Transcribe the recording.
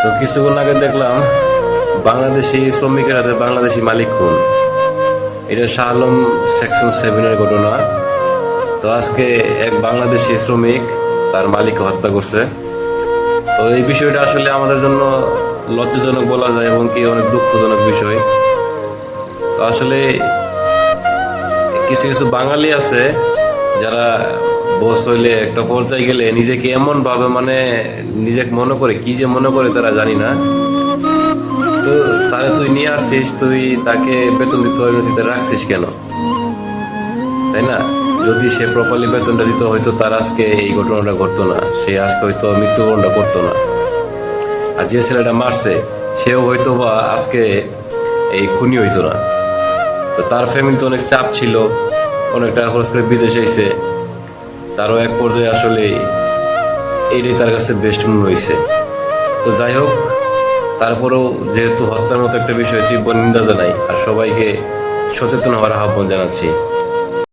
তো কিছুক্ষণ আগে দেখলাম বাংলাদেশি শ্রমিকের হাতে বাংলাদেশি মালিক খুন। এটা শাহ আলম সেকশন 7-এর ঘটনা। তো আজকে এক বাংলাদেশি শ্রমিক তার মালিককে হত্যা করছে। তো এই বিষয়টা আসলে আমাদের জন্য লজ্জাজনক বলা যায় এবং কি অনেক দুঃখজনক বিষয়। তো আসলে কিছু কিছু বাঙালি আছে যারা বস হইলে একটা পর্যায়ে গেলে নিজেকে এমন ভাবে নিজেকে মনে করে কি যে মনে করে তারা জানি না। তো তাহলে তুই নিয়ে আসছিস, তুই তাকে বেতন দিতে হয় নদীতে রাখছিস কেন? তাই না? যদি সে প্রপারলি বেতনটা দিত হয়তো তার আজকে এই ঘটনাটা ঘটতো না, সে আজকে হয়তো মৃত্যুবরণটা করতো না। আর যে ছেলেটা মারছে সেও হয়তো বা আজকে এই খুনি হইতো না। তো তার ফ্যামিলিতে অনেক চাপ ছিল, অনেক টাকা খরচ করে বিদেশে এসে তারও এক পর্যায়ে আসলে এইটাই তার কাছে বেস্ট মনে হয়েছে। তো যাই হোক, তারপরেও যেহেতু হত্যার মতো একটা বিষয় তীব্র নিন্দা জানাই আর সবাইকে সচেতন হওয়ার আহ্বান জানাচ্ছি।